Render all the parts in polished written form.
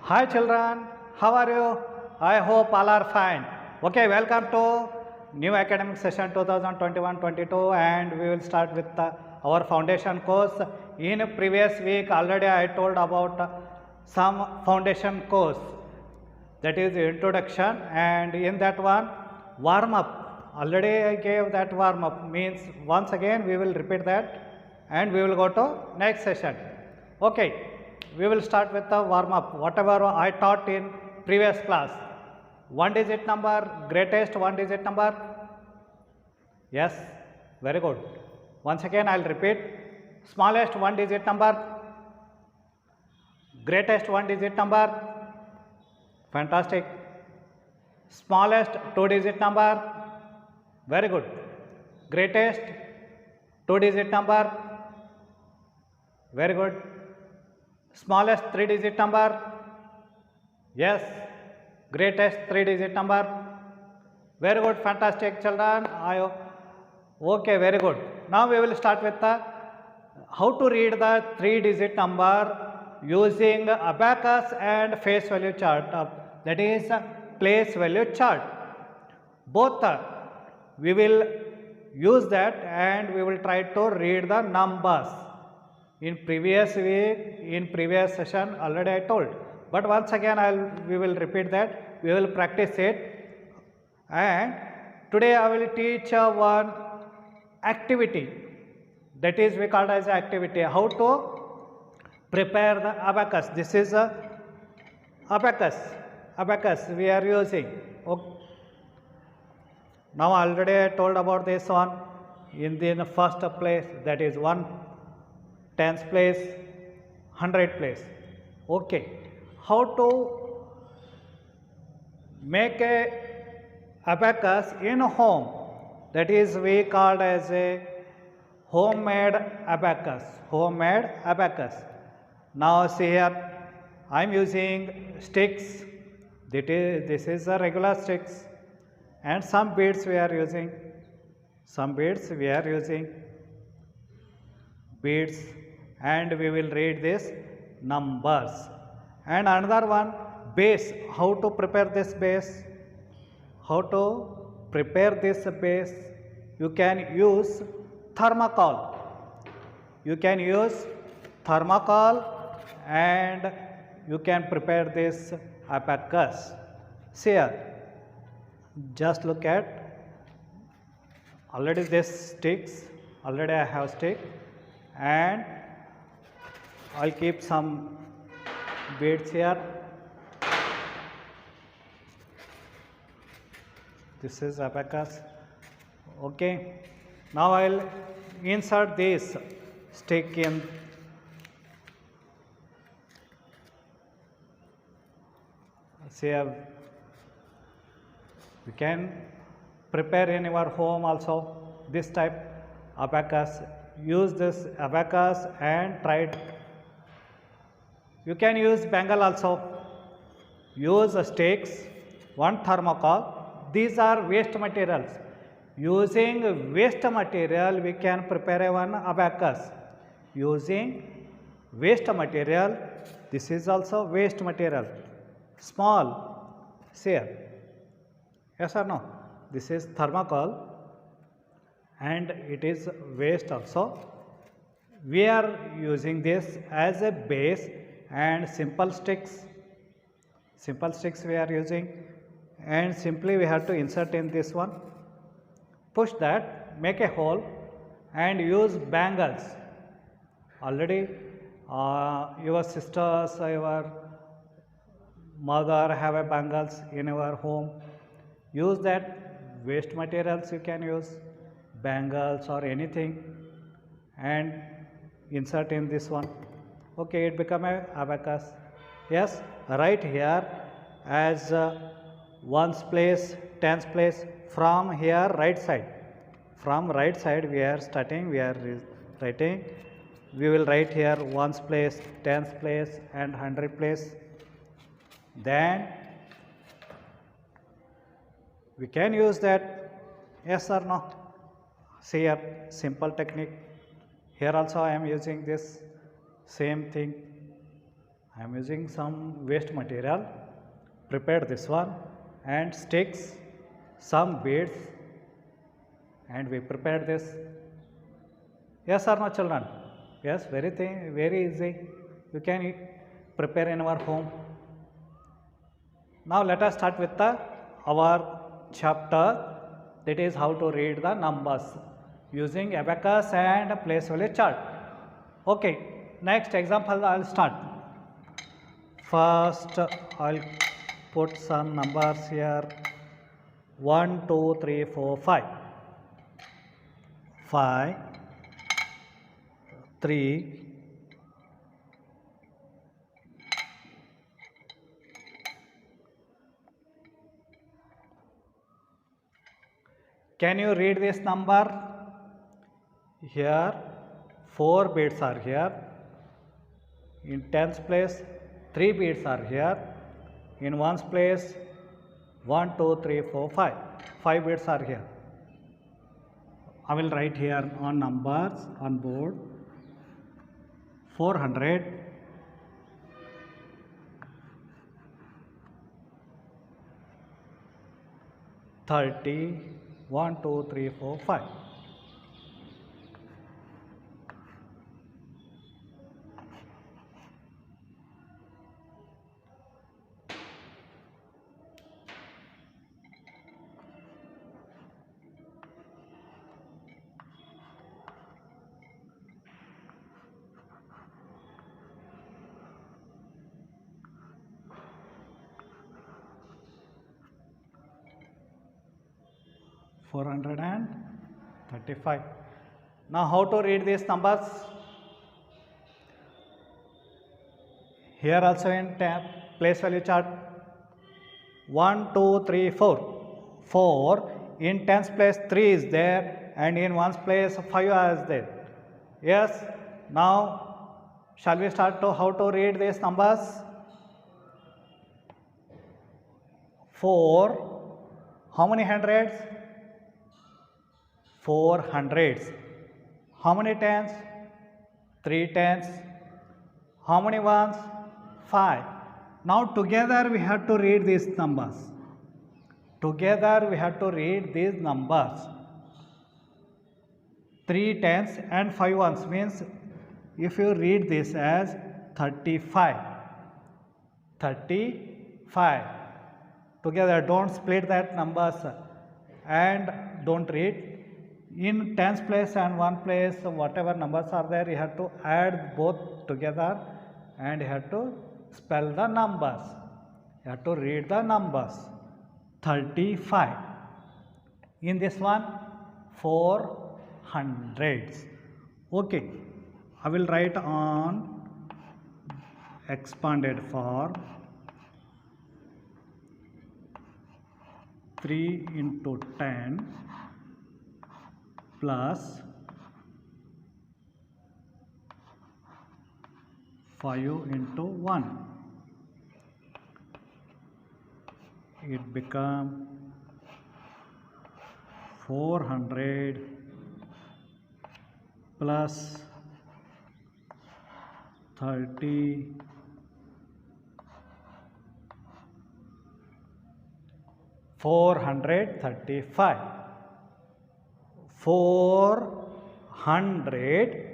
Hi children, how are you? I hope all are fine. Okay, welcome to new academic session 2021-22 and we will start with our foundation course. In previous week already I told about some foundation course, that is introduction, and in that one warm up. Already I gave that warm up, means once again we will repeat that and we will go to next session. Okay, we will start with the warm up, whatever I taught in previous class. One digit number, greatest one digit number. Yes, very good. Once again I will repeat. Smallest one digit number, greatest one digit number. Fantastic. Smallest two digit number. Very good. Greatest two digit number. Very good. Smallest three digit number. Yes. Greatest three digit number. Very good. Fantastic children. Okay, very good. Now we will start with the how to read the three digit number using abacus and face value chart, that is place value chart. Both we will use that and we will try to read the numbers. In previous week, in previous session already I told, but once again we will repeat that, we will practice it. And today I will teach one activity, that is we call as activity, how to prepare the abacus. This is a abacus we are using. Okay. Now already I told about this one. In the first place, that is 1 tens place, 100 place. Okay, how to make a abacus in home, that is we called as a homemade abacus. Now see here, I am using sticks. This is a regular sticks, and some beads we are using. Beads, and we will read this numbers. And another one, base. How to prepare this base? You can use thermocol. And you can prepare this abacus. See here, just look at, already this sticks, already I have stick, and I'll keep some beads here. This is abacus. Okay, now I'll insert this stick in. See, we can prepare in your home also this type abacus. Use this abacus and try it. You can use bangle also. Use sticks, one thermocol. These are waste materials. Using waste material we can prepare one abacus. Using waste material, this is also waste material. Small, see here. Yes or no? This is thermocol and it is waste also. We are using this as a base, and simple sticks we are using, and simply we have to insert in this one. Push that, make a hole, and use bangles. Already your sisters, your mother have a bangles in your home. Use that waste materials, you can use bangles or anything, and insert in this one. Okay, it become a abacus. Yes, right here as ones place, tens place, from here right side. From right side we are starting, we are writing. We will write here ones place, tens place and 100 place. Then we can use that, yes or no? See here, simple technique. Here also I am using this same thing. I am using some waste material, prepared this one, and sticks, some beads, and we prepared this. Yes or no, children? Yes, very easy. You can prepare in our home. Now let us start with our chapter, that is how to read the numbers using abacus and place value chart. Okay, next example I will start. First I will put some numbers here. 1, 2, 3, 4, 5. 5, 3, 'Can you read this number? Here 4 beads are here. In tens place 3 beads are here. In ones place 1, 2, 3, 4, 5. 5 beads are here. I will write here on numbers on board. 400, 30, 1, 2, 3, 4, 5. $435. Now how to read these numbers? Here also in place value chart. 1, 2, 3, 4. 4 in tens place 3 is there, and in ones place 5 is there. Yes. Now shall we start to how to read these numbers? 4. How many hundreds? 4 hundreds. How many tens? 3 tens. How many ones? 5. Now together we have to read these numbers. Together we have to read these numbers. 3 tens and 5 ones means if you read this as 35. 35. Together, don't split that numbers and don't read. In tens place and one place, whatever numbers are there, you have to add both together and you have to spell the numbers. You have to read the numbers. 35. In this one, 4 hundreds. Okay, I will write on expanded form. 3 into 10 plus 5 into 1. It becomes 400 plus 30 435. 400,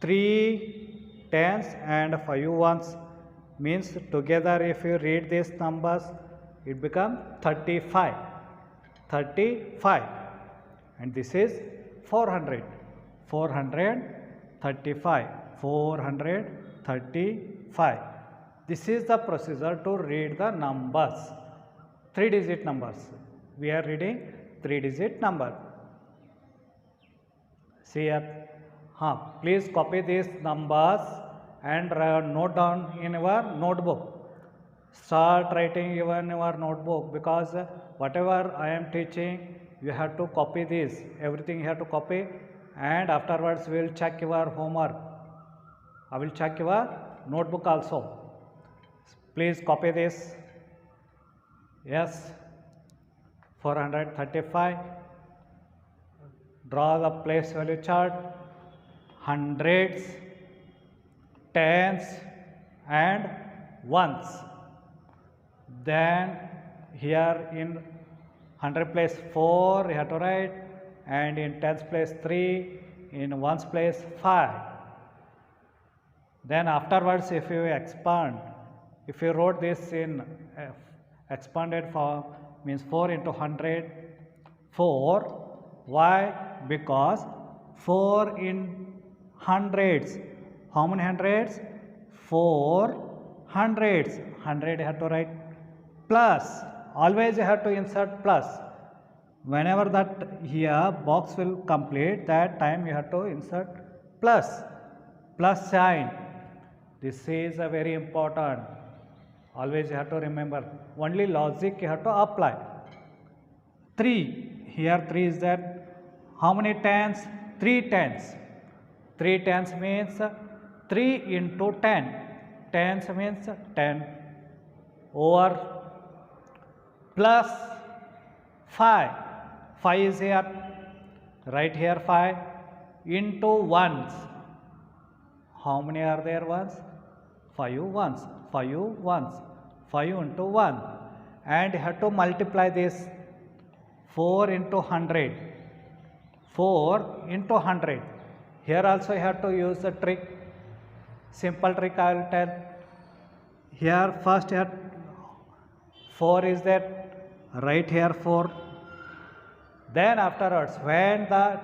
3 tens and 5 ones means together if you read these numbers it becomes 35. 35, and this is 400. 435. 435. This is the procedure to read the numbers. 3-digit numbers. We are reading 3-digit number. See here. Please copy these numbers and note down in your notebook. Start writing even in your notebook, because whatever I am teaching, you have to copy this. Everything you have to copy, and afterwards we will check your homework. I will check your notebook also. Please copy this. Yes, 435. Draw the place value chart. Hundreds, tens and ones. Then here in 100 place 4 you have to write, and in tens place 3, in ones place 5. Then afterwards if you expand, if you wrote this in expanded form, means 4 into 100, 4. Why? Because 4 in hundreds. How many hundreds? 4 hundreds. 100 you have to write plus. Always you have to insert plus. Whenever that here box will complete, that time you have to insert plus. Plus sign. This is a very important. Always you have to remember. Only logic you have to apply. 3. Here 3 is that. How many tens? 3 tens. 3 tens means 3 into 10. Tens means 10 over plus 5. 5 is here. Right here 5 into ones. How many are there ones? 5 ones. 5 ones. 5 into 1. And you have to multiply this. 4 into 100. 4 into 100. Here also you have to use the trick. Simple trick I will tell. Here first you have 4 is that, right here 4. Then afterwards when the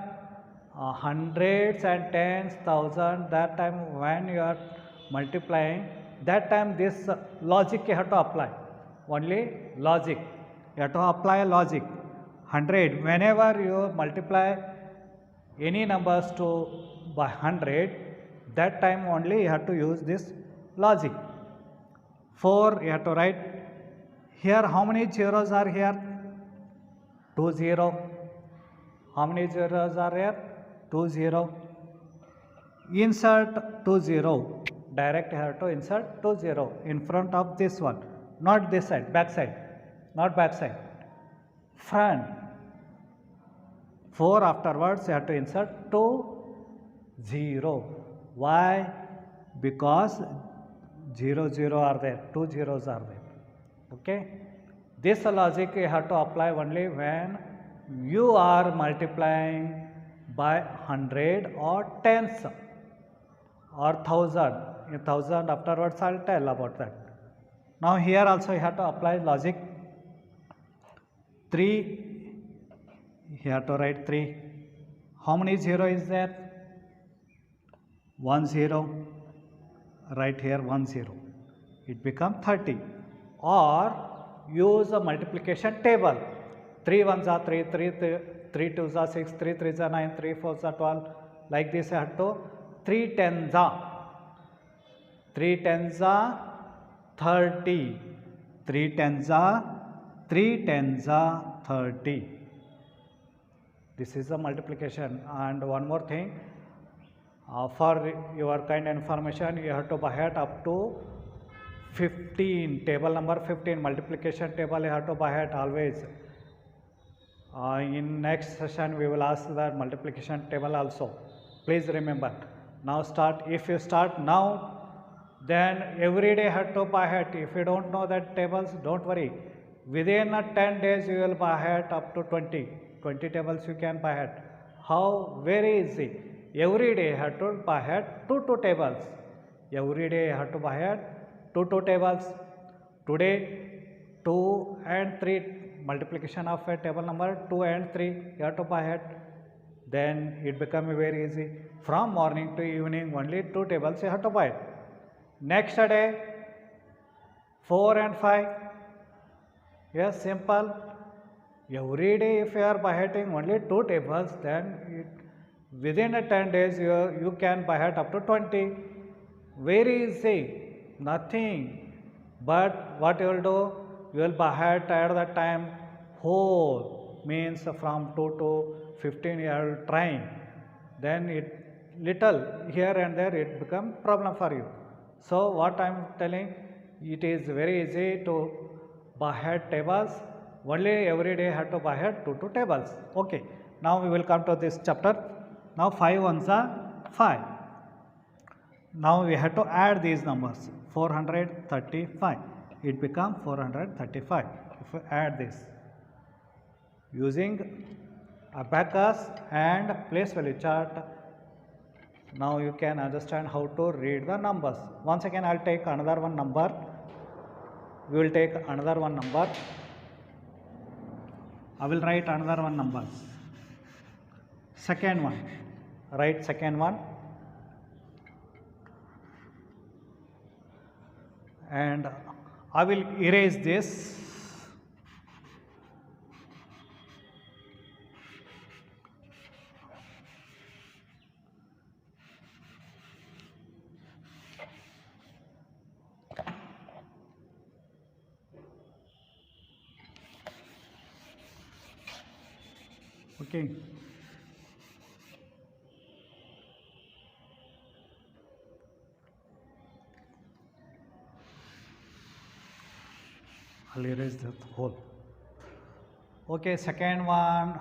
hundreds and tens, thousand, that time when you are multiplying, that time this logic you have to apply. Only logic. You have to apply logic. 100. Whenever you multiply any numbers to by 100, that time only you have to use this logic. 4 you have to write. Here how many zeros are here? 2 0. How many zeros are here? 2 0. Insert 2 0. Direct you have to insert 2 0 in front of this one. Not this side, back side. Not back side. Front. 4 afterwards you have to insert 2 0. Why? Because 0 0 are there, 2 zeros are there. Okay? This logic you have to apply only when you are multiplying by 100 or tens or 1000. In 1000 afterwards I will tell about that. Now here also you have to apply logic. 3, you have to write 3. How many 0 is there? 1 0. Right here 1 0. It becomes 30. Or use a multiplication table. 3 1s are 3, 3 2s are 6, 3 3s are 9, 3 4s are 12. Like this you have to. 3 10s are 30. 3 10s are 30. This is the multiplication. And one more thing, for your kind information, you have to by heart up to 15. Table number 15, multiplication table you have to by heart always. In next session we will ask that multiplication table also. Please remember. Now start. If you start now, then every day have to by heart. If you don't know that tables, don't worry. Within 10 days you will by heart up to 20 tables you can by heart. How? Very easy. Every day you have to by heart 2 tables. Every day you have to by heart 2 tables. Today 2 and 3, multiplication of a table number 2 and 3 you have to by heart. Then it becomes very easy. From morning to evening only 2 tables you have to by heart. Next day 4 and 5. Yes, simple. Every day if you are by hearting only 2 tables, then within 10 days you can by heart up to 20. Very easy. Nothing. But what you will do? You will by heart at that time whole, means from 2 to 15 you are trying. Then it little here and there it become problem for you. So what I am telling, it is very easy to by heart tables. Only every day have to by heart 2 tables. Okay. Now we will come to this chapter. Now 5 ones are 5. Now we have to add these numbers. 435. It becomes 435. If we add this using abacus and place value chart, now you can understand how to read the numbers. Once again, I'll take another one number. We will take another one number. I will write another one number. Second one. Write second one. And I will erase this. Okay. I'll erase the whole. Okay, second one.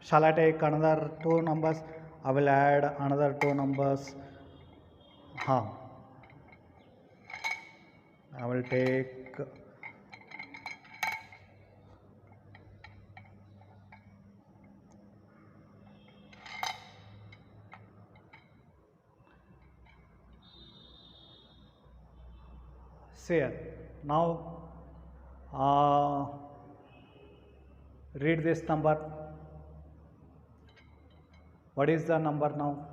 Shall I take another two numbers? I will add another two numbers. I will take here. Now read this number. What is the number now?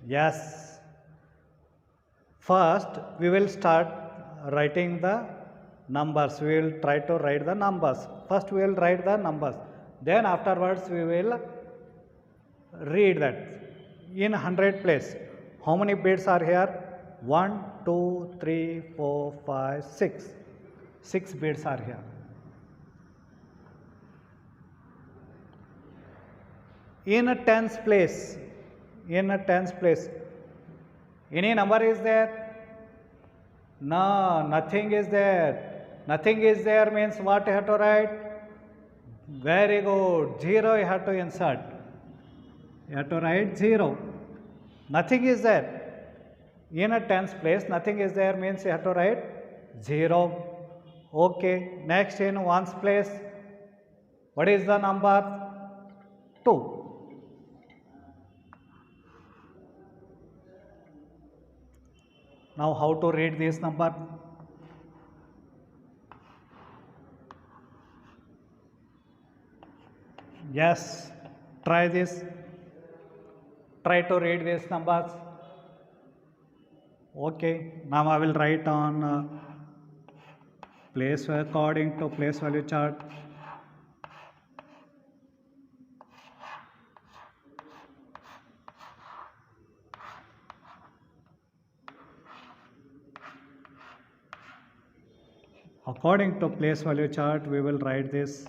Yes. First, we will start writing the numbers. We will try to write the numbers. First, we will write the numbers. Then afterwards, we will read that in 100 place. How many bits are here? 1, 2, 3, 4, 5, 6. 6 bits are here. In a tens place, any number is there? No, nothing is there. Nothing is there means what you have to write? Very good. 0 you have to insert. You have to write 0. Nothing is there. In a tens place, nothing is there means you have to write 0. Okay. Next, in ones place, what is the number? 2. Now, how to read this number? Yes, try this. Try to read these numbers. Okay, now I will write on place according to place value chart. According to place value chart, we will write this.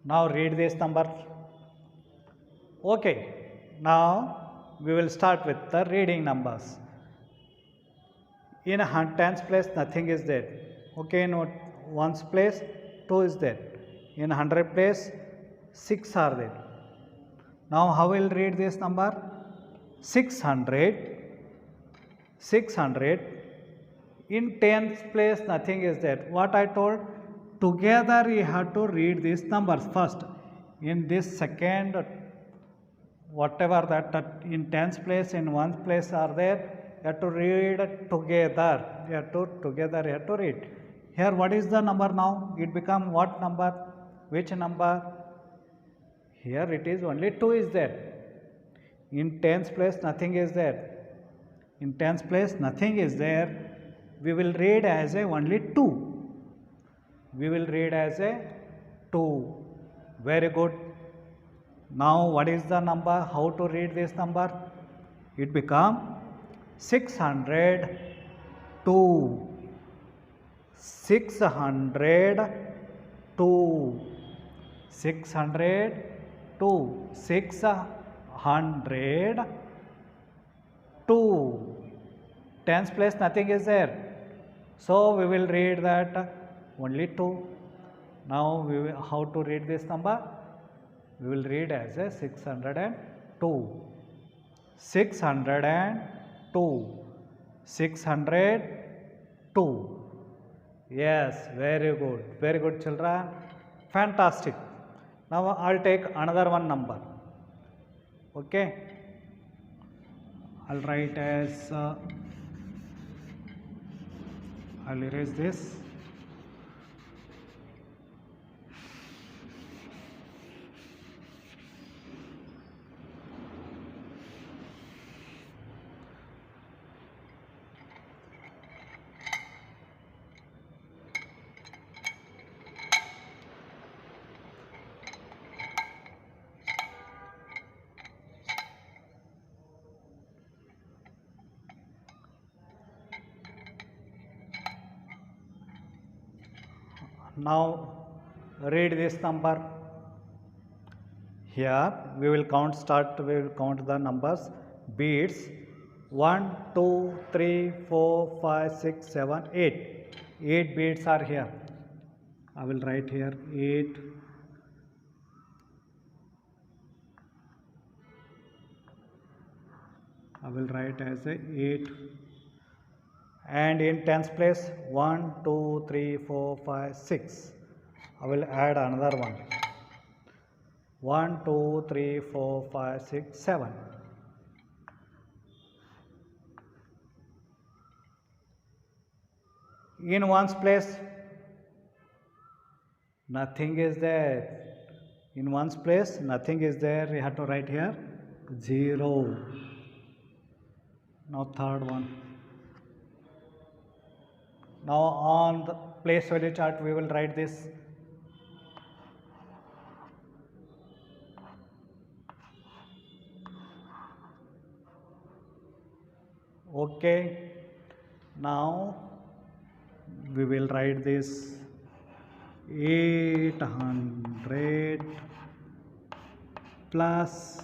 Now read this number. Okay, now we will start with the reading numbers. In a tens place, nothing is there. Okay, in ones place, 2 is there. In 100 place, 6 are there. Now how will read this number? 600. 600. In tens place, nothing is there. What I told? Together you have to read these numbers first. In this second, whatever that in tens place, in ones place are there, you have to read together. You have to read. Here, what is the number now? It become what number? Which number? Here it is only 2 is there. In tens place, nothing is there. In tens place, nothing is there. We will read as a only 2. We will read as a 2. Very good. Now, what is the number? How to read this number? It become 602. 602. 602. 602. 2. Tens place nothing is there. So we will read that only 2. Now we will, how to read this number? We will read as a 602. 602. 602. Yes, very good. Very good, children. Fantastic. Now I'll take another one number. Okay. I'll write as I'll erase this. Now read this number. Here we will count the numbers beats 1, 2, 3, 4, 5, 6, 7, 8. 8 beats are here. I will write here 8. I will write as a 8. And in tens place 1, 2, 3, 4, 5, 6. I will add another one. 1, 2, 3, 4, 5, 6, 7. In ones place nothing is there. In ones place nothing is there. We have to write here 0. Now third one. Now on the place value chart we will write this. Okay. Now we will write this 800 plus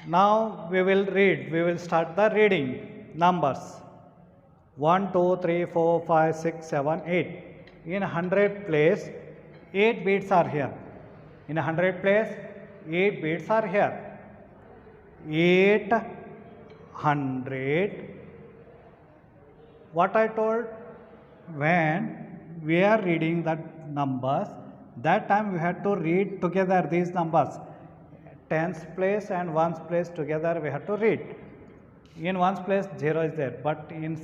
now we will start the reading numbers 1, 2, 3, 4, 5, 6, 7, 8. In 100 place 8 beats are here. In 100 place 8 beats are here. 800. What I told, when we are reading the numbers, that time we have to read together these numbers. Tens place and ones place together we have to read. In ones place 0 is there, but in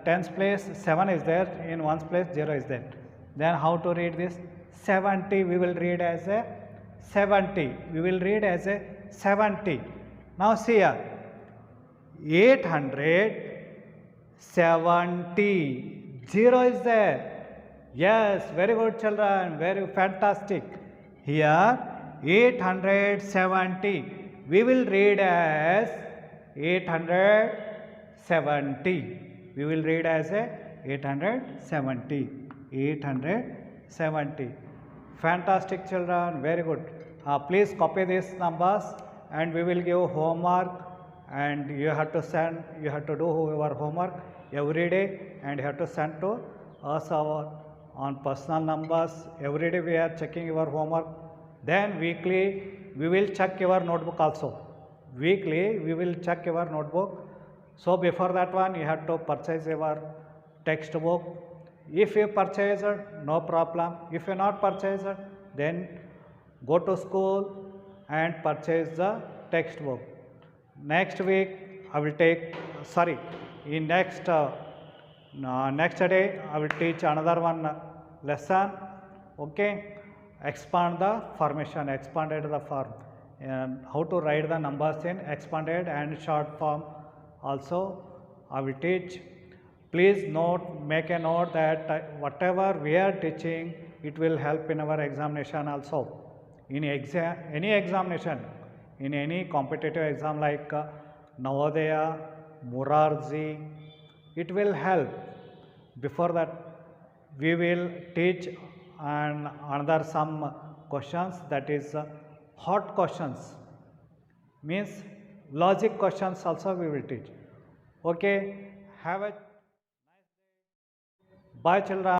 tens place 7 is there, in ones place 0 is there. Then how to read this? 70 we will read as a 70. We will read as a 70. Now see here, 870. 0 is there. Yes, very good children, very fantastic. Here 870. We will read as 870. We will read as a 870. 870. Fantastic children, very good. Please copy these numbers and we will give homework, and you have to send, you have to do your homework every day, and you have to send to us on personal numbers. Every day we are checking your homework. Then weekly we will check your notebook also. Weekly we will check your notebook. So before that one you have to purchase your textbook. If you purchase it, no problem. If you not purchase it, then go to school and purchase the textbook. Next week I will take, in next day I will teach another one lesson. Okay, expand the formation, expanded the form, and how to write the numbers in expanded and short form also I will teach. Please note, make a note that whatever we are teaching, it will help in our examination also. In any examination, in any competitive exam like Navodaya, Murarji, it will help. Before that, we will teach and another some questions, that is hot questions, means logic questions also we will teach. Okay, have a bye children.